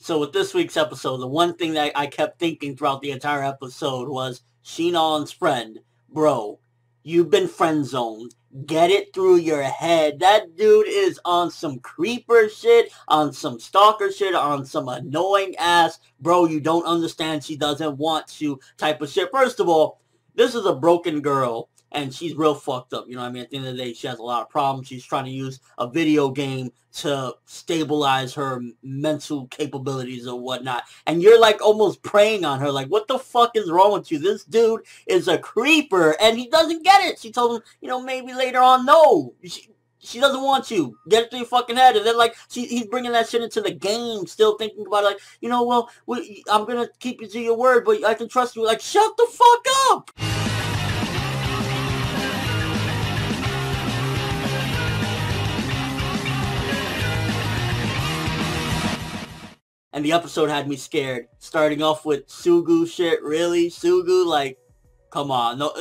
So with this week's episode, the one thing that I kept thinking throughout the entire episode was Shinon's friend. Bro, you've been friend zoned. Get it through your head. That dude is on some creeper shit, on some stalker shit, on some annoying ass, bro, you don't understand, she doesn't want you type of shit. First of all, this is a broken girl, and she's real fucked up, you know what I mean? At the end of the day, she has a lot of problems. She's trying to use a video game to stabilize her mental capabilities or whatnot. And you're like almost preying on her, like, what the fuck is wrong with you? This dude is a creeper, and he doesn't get it. She told him, you know, maybe later on, no. She doesn't want you. Get it through your fucking head. And then, like, he's bringing that shit into the game, still thinking about it, like, you know, well, I'm going to keep you to your word, but I can trust you. Like, shut the fuck up! And the episode had me scared. Starting off with Sugu shit. Really? Sugu? Like, come on. No.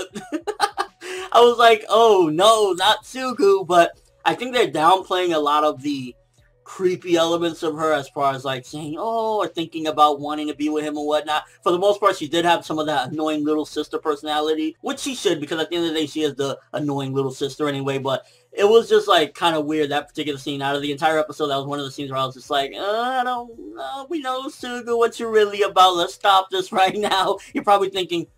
I was like, oh, no, not Sugu. But I think they're downplaying a lot of the creepy elements of her as far as, like, saying, oh, or thinking about wanting to be with him and whatnot. For the most part, she did have some of that annoying little sister personality, which she should, because at the end of the day, she is the annoying little sister anyway. But it was just, like, kind of weird, that particular scene. Out of the entire episode, that was one of the scenes where I was just like, I don't know, we know, Sugu, what you're really about. Let's stop this right now. You're probably thinking,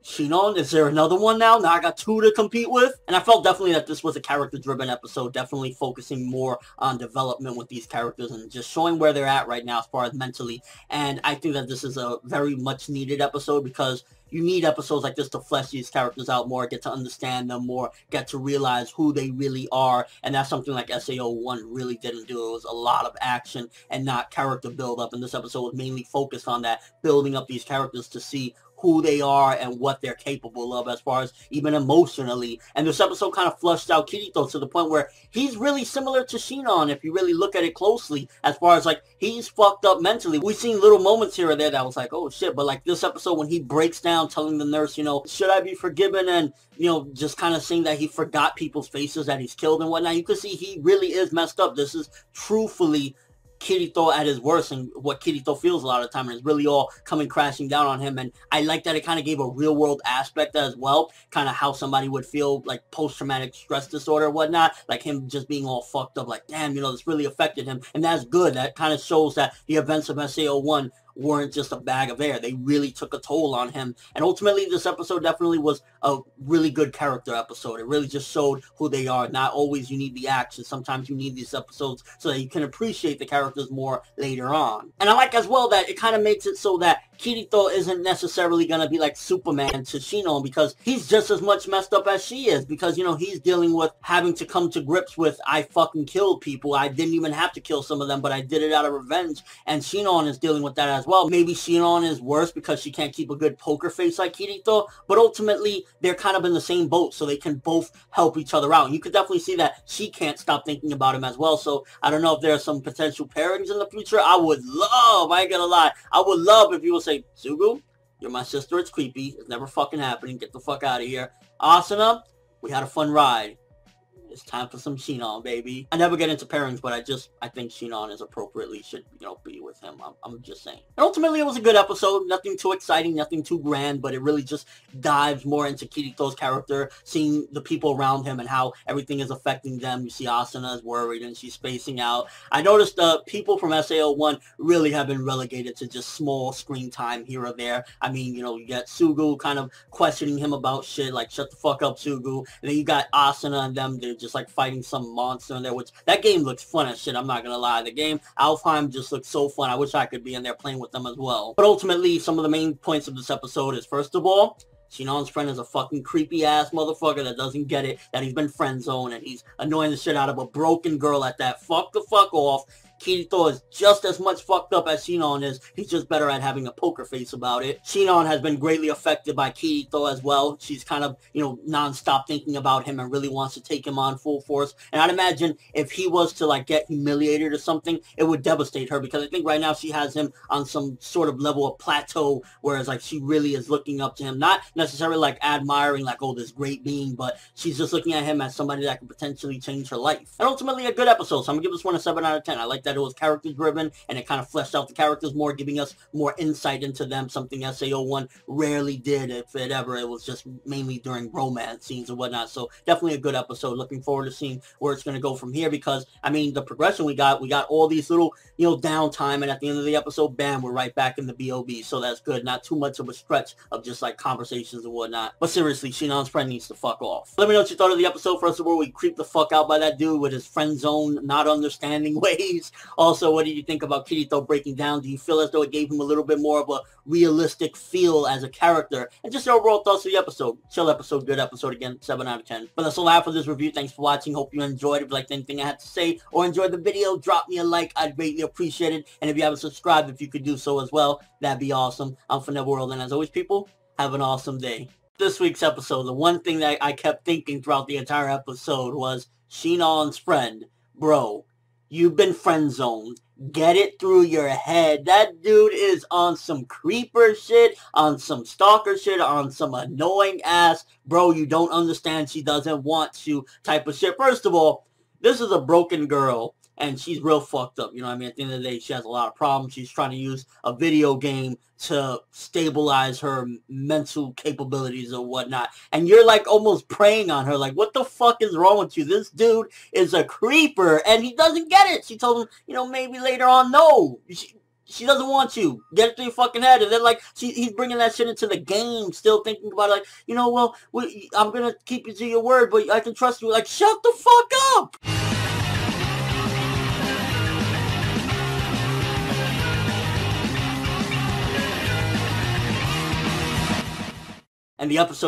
Shinon, is there another one now? Now I got two to compete with? And I felt definitely that this was a character-driven episode, definitely focusing more on development with these characters and just showing where they're at right now as far as mentally. And I think that this is a very much needed episode, because you need episodes like this to flesh these characters out more, get to understand them more, get to realize who they really are. And that's something like SAO1 really didn't do. It was a lot of action and not character build-up. And this episode was mainly focused on that, building up these characters to see who they are and what they're capable of as far as even emotionally. And this episode kind of flushed out Kirito to the point where he's really similar to Shinon if you really look at it closely, as far as, like, he's fucked up mentally. We've seen little moments here or there that was like, oh shit, but like this episode when he breaks down telling the nurse, you know, should I be forgiven, and, you know, just kind of saying that he forgot people's faces that he's killed and whatnot. You can see he really is messed up. This is truthfully Kirito at his worst, and what Kirito feels a lot of the time, and it's really all coming crashing down on him. And I like that it kind of gave a real world aspect as well, kind of how somebody would feel, like post-traumatic stress disorder or whatnot, like him just being all fucked up, like, damn, you know, this really affected him. And that's good. That kind of shows that the events of SAO1 weren't just a bag of air. They really took a toll on him. And ultimately, this episode definitely was a really good character episode. It really just showed who they are. Not always you need the action. Sometimes you need these episodes so that you can appreciate the characters more later on. And I like as well that it kind of makes it so that Kirito isn't necessarily going to be like Superman to Shinon, because he's just as much messed up as she is, because, you know, he's dealing with having to come to grips with, I fucking killed people. I didn't even have to kill some of them, but I did it out of revenge. And Shinon is dealing with that as well. Maybe Shinon is worse because she can't keep a good poker face like Kirito, but ultimately they're kind of in the same boat, so they can both help each other out. And you could definitely see that she can't stop thinking about him as well. So I don't know if there are some potential pairings in the future. I would love, I ain't gonna lie, I would love if you would say, Sugu, you're my sister, it's creepy, it's never fucking happening, get the fuck out of here. Asuna, we had a fun ride. It's time for some Shinon, baby. I never get into pairings, but I think Shinon is appropriately should, you know, be with him. I'm just saying. And ultimately, it was a good episode. Nothing too exciting, nothing too grand, but it really just dives more into Kirito's character, seeing the people around him and how everything is affecting them. You see Asuna is worried and she's spacing out. I noticed the people from SAO1 really have been relegated to just small screen time here or there. I mean, you know, you get Sugu kind of questioning him about shit, like, shut the fuck up, Sugu. And then you got Asuna and them, they're just like fighting some monster in there, which that game looks fun as shit, I'm not gonna lie. The game Alfheim just looks so fun. I wish I could be in there playing with them as well. But ultimately, some of the main points of this episode is, first of all, Shinon's friend is a fucking creepy ass motherfucker that doesn't get it, that he's been friend zoned, and he's annoying the shit out of a broken girl at that. Fuck the fuck off. Kirito is just as much fucked up as Shinon is. He's just better at having a poker face about it. Shinon has been greatly affected by Kirito as well. She's kind of, you know, non-stop thinking about him and really wants to take him on full force. And I'd imagine if he was to, like, get humiliated or something, it would devastate her, because I think right now she has him on some sort of level of plateau, whereas, like, she really is looking up to him. Not necessarily, like, admiring, like, oh, this great being, but she's just looking at him as somebody that could potentially change her life. And ultimately, a good episode, so I'm gonna give this one a 7 out of 10. I like that it was character driven and it kind of fleshed out the characters more, giving us more insight into them, something SAO1 rarely did, if it ever. It was just mainly during romance scenes and whatnot. So definitely a good episode. Looking forward to seeing where it's going to go from here, because I mean the progression we got all these little, you know, downtime, and at the end of the episode, bam, we're right back in the BOB. So that's good. Not too much of a stretch of just like conversations and whatnot. But seriously, Shinon's friend needs to fuck off. Let me know what you thought of the episode. First of all, we creeped the fuck out by that dude with his friend zone not understanding ways. Also, what did you think about Kirito breaking down? Do you feel as though it gave him a little bit more of a realistic feel as a character? And just your overall thoughts of the episode. Chill episode, good episode. Again, 7 out of 10. But that's all I have for this review. Thanks for watching. Hope you enjoyed it. If you liked anything I had to say or enjoyed the video, drop me a like. I'd greatly appreciate it. And if you haven't subscribed, if you could do so as well, that'd be awesome. I'm from Neverworld, and as always, people, have an awesome day. This week's episode, the one thing that I kept thinking throughout the entire episode was Shinon's friend. Bro, you've been friend zoned. Get it through your head. That dude is on some creeper shit, on some stalker shit, on some annoying ass, bro, you don't understand, she doesn't want you type of shit. First of all, this is a broken girl, and she's real fucked up. You know what I mean? At the end of the day, she has a lot of problems. She's trying to use a video game to stabilize her mental capabilities or whatnot. And you're like almost preying on her. Like, what the fuck is wrong with you? This dude is a creeper, and he doesn't get it. She told him, you know, maybe later on, no. She doesn't want you. Get it through your fucking head. And then, like, he's bringing that shit into the game, still thinking about it, like, you know, well, I'm going to keep you to your word, but I can trust you. Like, shut the fuck up! And the episode